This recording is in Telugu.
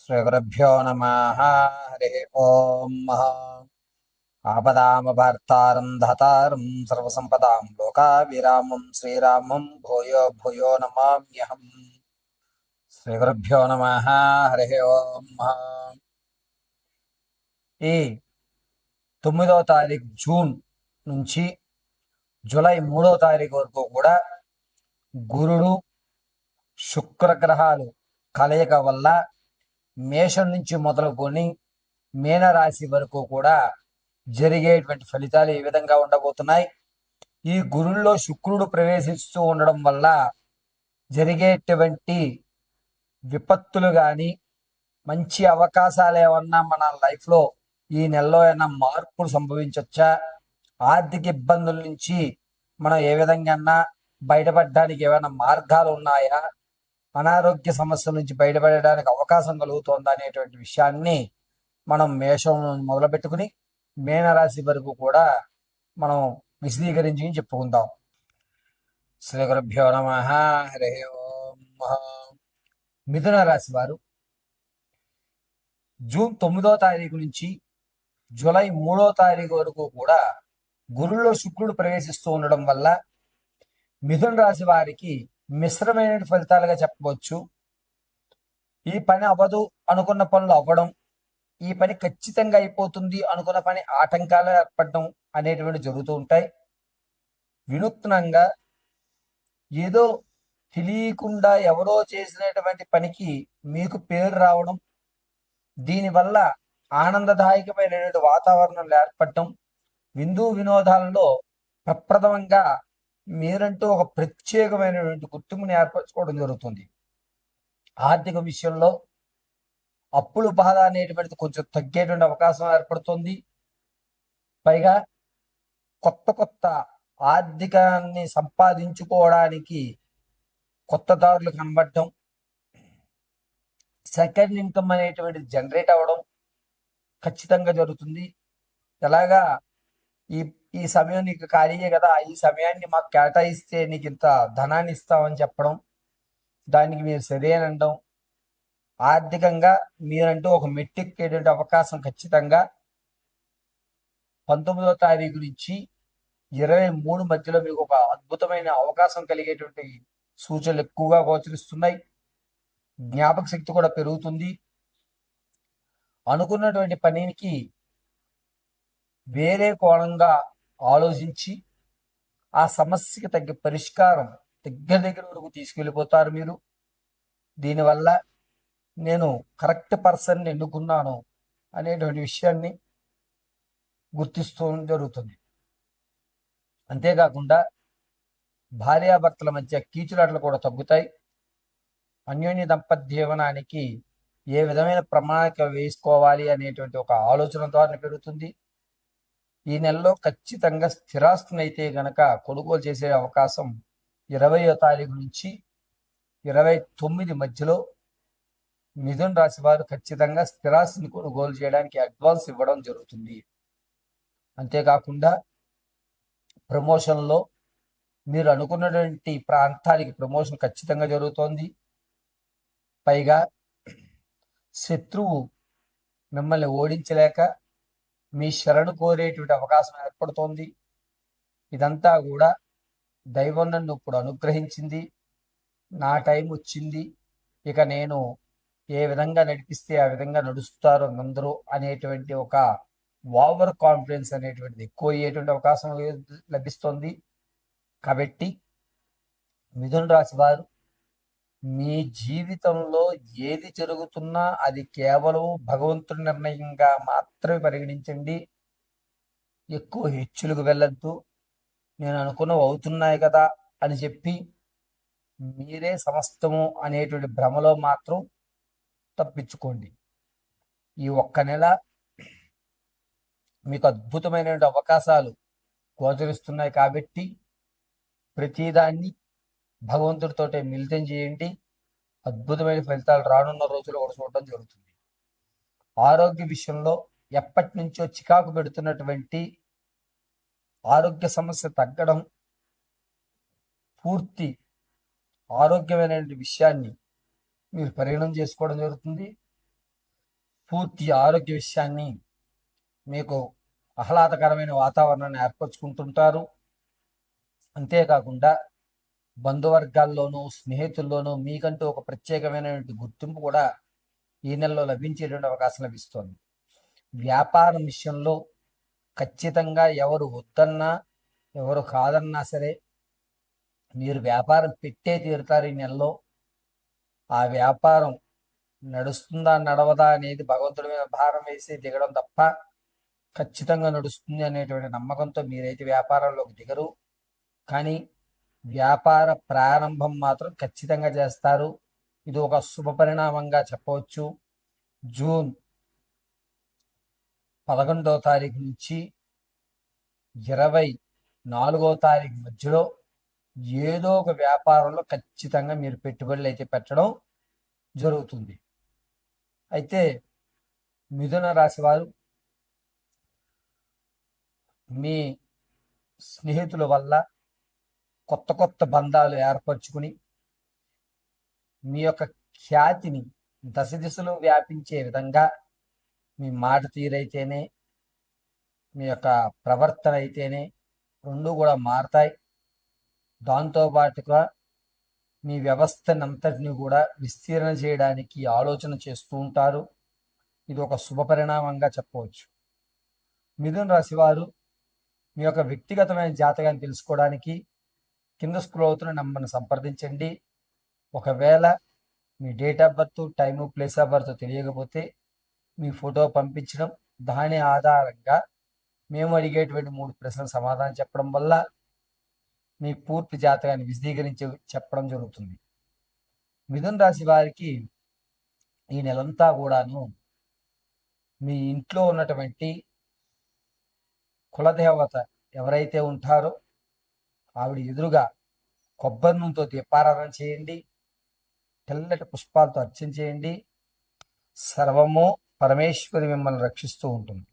శ్రీగురుభ్యో నమ. హరి ఓం. ఆపదామభర్తారం ధాతారం సర్వసంపదాం లోకాభిరామం శ్రీరామం భూయో భూయో నమామ్యహం. శ్రీగురుభ్యో నమ. హరి ఓం. ఈ 9వ తారీఖు జూన్ నుంచి జూలై 3వ తారీఖు వరకు కూడా గురుడు శుక్రగ్రహాలు కలయిక వల్ల మేషం నుంచి మొదలుకొని మీనరాశి వరకు కూడా జరిగేటువంటి ఫలితాలు ఈ విధంగా ఉండబోతున్నాయి. ఈ గురుల్లో శుక్రుడు ప్రవేశిస్తూ ఉండడం వల్ల జరిగేటువంటి విపత్తులు కానీ మంచి అవకాశాలు ఏమన్నా మన లైఫ్లో ఈ నెలలో ఏమన్నా మార్పులు సంభవించవచ్చా, ఆర్థిక ఇబ్బందుల నుంచి మనం ఏ విధంగా బయటపడడానికి ఏమైనా మార్గాలు ఉన్నాయా, అనారోగ్య సమస్యల నుంచి బయటపడడానికి అవకాశం కలుగుతోందా అనేటువంటి విషయాన్ని మనం మేషం మొదలు పెట్టుకుని మీనరాశి వరకు కూడా మనం విశదీకరించి చెప్పుకుందాం. శ్రీ గురుభ్యో నమ. హరి ఓం. మిథున రాశి వారు జూన్ 9వ తారీఖు నుంచి జూలై 3వ తారీఖు వరకు కూడా గురుల్లో శుక్రుడు ప్రవేశిస్తూ ఉండడం వల్ల మిథున రాశి వారికి మిశ్రమైన ఫలితాలుగా చెప్పవచ్చు. ఈ పని అవ్వదు అనుకున్న పనులు అవ్వడం, ఈ పని ఖచ్చితంగా అయిపోతుంది అనుకున్న పని ఆటంకాలు ఏర్పడడం అనేటువంటి జరుగుతూ ఉంటాయి. వినూత్నంగా ఏదో తెలియకుండా ఎవరో చేసినటువంటి పనికి మీకు పేరు రావడం, దీనివల్ల ఆనందదాయకమైనటువంటి వాతావరణం ఏర్పడటం, విందు వినోదాలలో ప్రప్రథమంగా మీరంటూ ఒక ప్రత్యేకమైనటువంటి గుర్తింపుని ఏర్పరచుకోవడం జరుగుతుంది. ఆర్థిక విషయంలో అప్పులు బాధ అనేటువంటిది కొంచెం తగ్గేటువంటి అవకాశం ఏర్పడుతుంది. పైగా కొత్త కొత్త ఆర్థికాన్ని సంపాదించుకోవడానికి కొత్త దారులు కనబడటం, సెకండ్ ఇన్కమ్ అనేటువంటిది జనరేట్ అవ్వడం ఖచ్చితంగా జరుగుతుంది. ఎలాగా ఈ ఈ సమయం నీకు ఖాళీయే కదా, ఈ సమయాన్ని మాకు కేటాయిస్తే నీకు ఇంత ధనాన్ని ఇస్తామని చెప్పడం, దానికి మీరు సరేనండం, ఆర్థికంగా మీరంటూ ఒక మెట్టెక్కేటువంటి అవకాశం ఖచ్చితంగా 19వ తారీఖు నుంచి 23 మధ్యలో మీకు ఒక అద్భుతమైన అవకాశం కలిగేటువంటి సూచనలు ఎక్కువగా గోచరిస్తున్నాయి. జ్ఞాపక శక్తి కూడా పెరుగుతుంది. అనుకున్నటువంటి పనికి వేరే కోణంగా ఆలోచించి ఆ సమస్యకి తగ్గ పరిష్కారం దగ్గర వరకు తీసుకెళ్ళిపోతారు మీరు. దీనివల్ల నేను కరెక్ట్ పర్సన్ని ఎన్నుకున్నాను అనేటువంటి విషయాన్ని గుర్తిస్తూ జరుగుతుంది. అంతేకాకుండా భార్యాభర్తల మధ్య కీచులాటలు కూడా తగ్గుతాయి. అన్యోన్య దంపత్యవనానికి ఏ విధమైన ప్రణాళిక వేసుకోవాలి అనేటువంటి ఒక ఆలోచన ద్వారా పెరుగుతుంది. ఈ నెలలో ఖచ్చితంగా స్థిరాస్తిని అయితే గనక కొనుగోలు చేసే అవకాశం 20వ తారీఖు నుంచి 29 మధ్యలో మిథున రాశి వారు ఖచ్చితంగా స్థిరాస్తిని కొనుగోలు చేయడానికి అడ్వాన్స్ ఇవ్వడం జరుగుతుంది. అంతేకాకుండా ప్రమోషన్లో మీరు అనుకున్నటువంటి ప్రాంతానికి ప్రమోషన్ ఖచ్చితంగా జరుగుతోంది. పైగా శత్రువు మిమ్మల్ని ఓడించలేక మీ శరణు కోరేటువంటి అవకాశం ఏర్పడుతోంది. ఇదంతా కూడా దైవం నన్ను ఇప్పుడు అనుగ్రహించింది, నా టైం వచ్చింది, ఇక నేను ఏ విధంగా నడిపిస్తే ఆ విధంగా నడుస్తారు అందరూ అనేటువంటి ఒక ఓవర్ కాన్ఫిడెన్స్ అనేటువంటిది ఎక్కువ అయ్యేటువంటి అవకాశం లభిస్తుంది. కాబట్టి మిథున రాశి వారు మీ జీవితంలో ఏది జరుగుతున్నా అది కేవలం భగవంతుడి నిర్ణయంగా మాత్రమే పరిగణించండి. ఎక్కువ హెచ్చులకు వెళ్ళద్దు. నేను అనుకున్నవి అవుతున్నాయి కదా అని చెప్పి మీరే సమస్తము అనేటువంటి భ్రమలో మాత్రం తప్పించుకోండి. ఈ ఒక్క నెల మీకు అద్భుతమైనటువంటి అవకాశాలు గోచరిస్తున్నాయి కాబట్టి ప్రతిదాన్ని భగవంతుడితోటే మిళితం చేయండి. అద్భుతమైన ఫలితాలు రానున్న రోజుల్లో కూడా చూడడం జరుగుతుంది. ఆరోగ్య విషయంలో ఎప్పటి నుంచో చికాకు పెడుతున్నటువంటి ఆరోగ్య సమస్య తగ్గడం, పూర్తి ఆరోగ్యమైన విషయాన్ని మీరు పరిగణన చేసుకోవడం జరుగుతుంది. పూర్తి ఆరోగ్య విషయాన్ని మీకు ఆహ్లాదకరమైన వాతావరణాన్ని ఏర్పరచుకుంటుంటారు. అంతేకాకుండా బంధువర్గాల్లోనూ స్నేహితుల్లోనూ మీకంటూ ఒక ప్రత్యేకమైనటువంటి గుర్తింపు కూడా ఈ నెలలో లభించేటువంటి అవకాశం లభిస్తోంది. వ్యాపారం విషయంలో ఖచ్చితంగా ఎవరు వద్దన్నా ఎవరు కాదన్నా సరే మీరు వ్యాపారం పెట్టే తీరుతారు ఈ నెలలో. ఆ వ్యాపారం నడుస్తుందా నడవదా అనేది భగవంతుడి మీద భారం వేసి దిగడం తప్ప ఖచ్చితంగా నడుస్తుంది అనేటువంటి నమ్మకంతో మీరైతే వ్యాపారంలోకి దిగరు. కానీ వ్యాపార ప్రారంభం మాత్రం ఖచ్చితంగా చేస్తారు. ఇది ఒక శుభ పరిణామంగా చెప్పవచ్చు. జూన్ 11వ తారీఖు నుంచి 24వ తారీఖు మధ్యలో ఏదో ఒక వ్యాపారంలో ఖచ్చితంగా మీరు పెట్టుబడులు అయితే పెట్టడం జరుగుతుంది. అయితే మిథున రాశి వారు మీ స్నేహితుల వల్ల కొత్త కొత్త బంధాలు ఏర్పరచుకుని మీ యొక్క ఖ్యాతిని దశ దిశలో వ్యాపించే విధంగా మీ మాట తీరైతేనే మీ యొక్క ప్రవర్తన అయితేనే రెండు కూడా మారతాయి. దాంతోపాటుగా మీ వ్యవస్థనంతటిని కూడా విస్తీర్ణ చేయడానికి ఆలోచన చేస్తూ ఉంటారు. ఇది ఒక శుభ పరిణామంగా చెప్పవచ్చు. మిథున రాశి వారు మీ యొక్క వ్యక్తిగతమైన జాతకాన్ని తెలుసుకోవడానికి కింద స్క్రోల్ అవుతున్న నంబర్ని సంప్రదించండి. ఒకవేళ మీ date of birth, time, place of birth తెలియకపోతే మీ ఫోటో పంపించడం, దాని ఆధారంగా మేము అడిగేటువంటి 3 ప్రశ్నలు సమాధానం చెప్పడం వల్ల మీ పూర్తి జాతకాన్ని విశదీకరించి చెప్పడం జరుగుతుంది. మిథున రాశి వారికి ఈ నెలంతా కూడాను మీ ఇంట్లో ఉన్నటువంటి కులదేవత ఎవరైతే ఉంటారో ఆవిడ ఎదురుగా కొబ్బరి నూనెతో దీపారాధన చేయండి. తెల్లటి పుష్పాలతో అర్చన చేయండి. సర్వము పరమేశ్వరి మిమ్మల్ని రక్షిస్తూ ఉంటుంది.